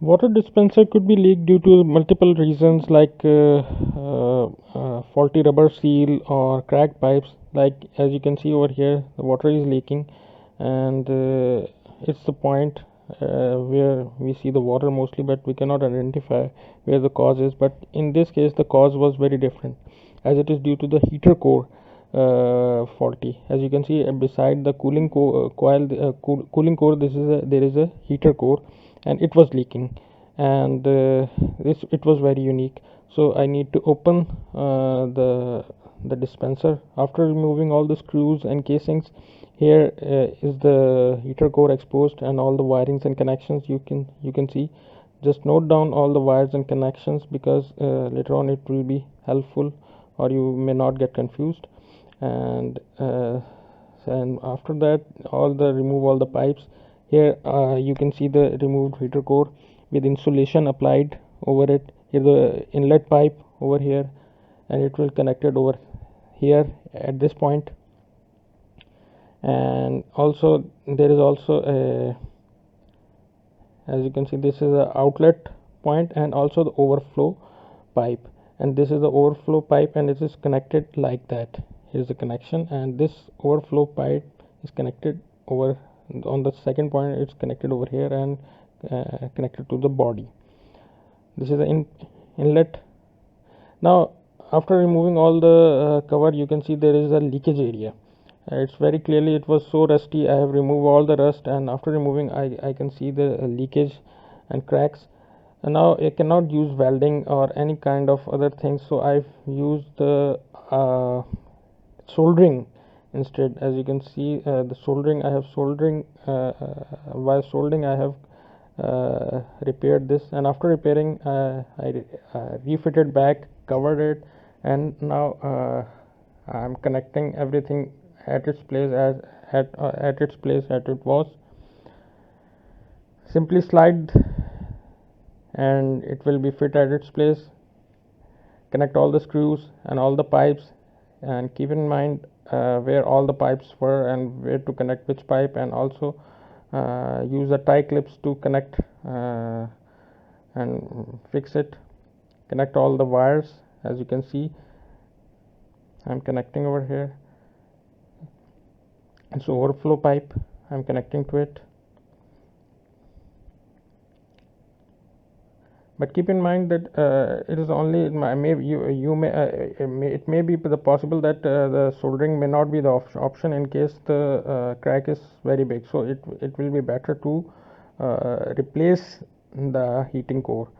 Water dispenser could be leaked due to multiple reasons like faulty rubber seal or cracked pipes. Like as you can see over here, the water is leaking, and it's the point where we see the water mostly, but we cannot identify where the cause is. But in this case, the cause was very different, as it is due to the heater core faulty. As you can see, beside the coil, cooling core, there is a heater core, and it was leaking, and this it was very unique. So I need to open the dispenser. After removing all the screws and casings, here is the heater core exposed, and all the wirings and connections you can see. Just note down all the wires and connections, because later on it will be helpful, or you may not get confused. And after that, remove all the pipes. Here you can see the removed heater core with insulation applied over it. Here the inlet pipe over here, and it will connected over here at this point. And also there is also a, as you can see, this is a outlet point and also the overflow pipe, and this is the overflow pipe, and it is connected like that. Here's the connection, and this overflow pipe is connected over on the second point. It's connected over here and connected to the body. This is the inlet. Now after removing all the cover, you can see there is a leakage area. It's very clearly, it was so rusty. I have removed all the rust, and after removing, I can see the leakage and cracks. And now I cannot use welding or any kind of other things, so I've used the soldering instead. As you can see, the soldering, I have soldering while soldering I have repaired this, and after repairing, I refitted back, covered it, and now I'm connecting everything at its place at its place as it was. Simply slide and it will be fit at its place. Connect all the screws and all the pipes, and keep in mind where all the pipes were and where to connect which pipe, and also use the tie clips to connect and fix it. Connect all the wires. As you can see, I'm connecting over here. It's overflow pipe, I'm connecting to it. But keep in mind that it is only it may be possible that the soldering may not be the option in case the crack is very big. So it will be better to replace the heating core.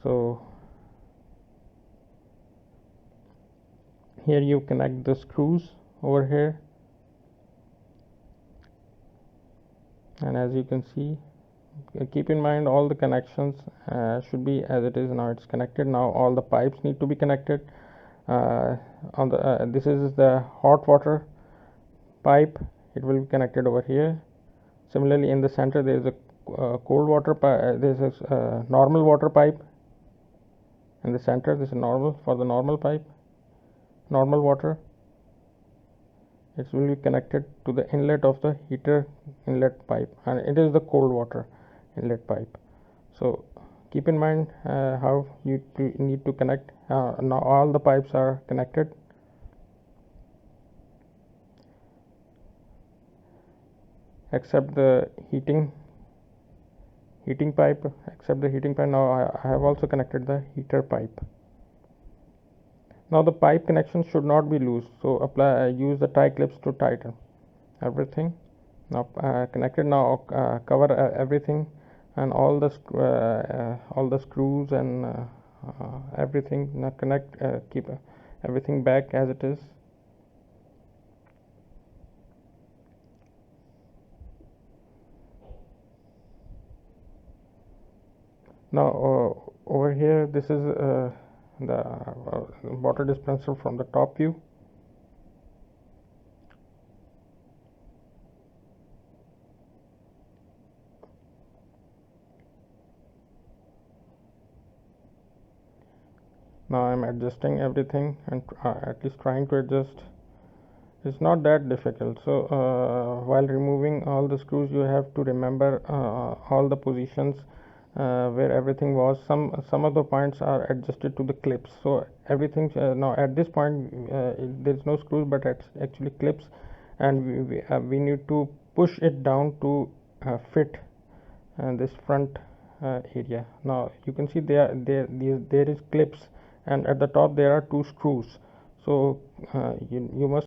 So here you connect the screws over here, and as you can see, keep in mind all the connections should be as it is. Now it's connected. Now all the pipes need to be connected. This is the hot water pipe. It will be connected over here. Similarly, in the center there is a cold water pipe. There is a normal water pipe in the center. This is normal for the normal pipe, normal water. It will be connected to the inlet of the heater inlet pipe, and it is the cold water inlet pipe. So keep in mind how you need to connect. Now all the pipes are connected. Except the heating pipe. Except the heating pipe. Now I have also connected the heater pipe. Now the pipe connection should not be loose, so use the tie clips to tighten everything. Now connected. Now cover everything, and all the screws and everything. Now connect, keep everything back as it is. Now over here, this is the water dispenser from the top view. Now I'm adjusting everything, and at least trying to adjust. It's not that difficult. So while removing all the screws, you have to remember all the positions where everything was. Some of the points are adjusted to the clips, so everything now at this point there's no screws, but it's actually clips, and we need to push it down to fit this front area. Now you can see there is clips, and at the top there are two screws. So you must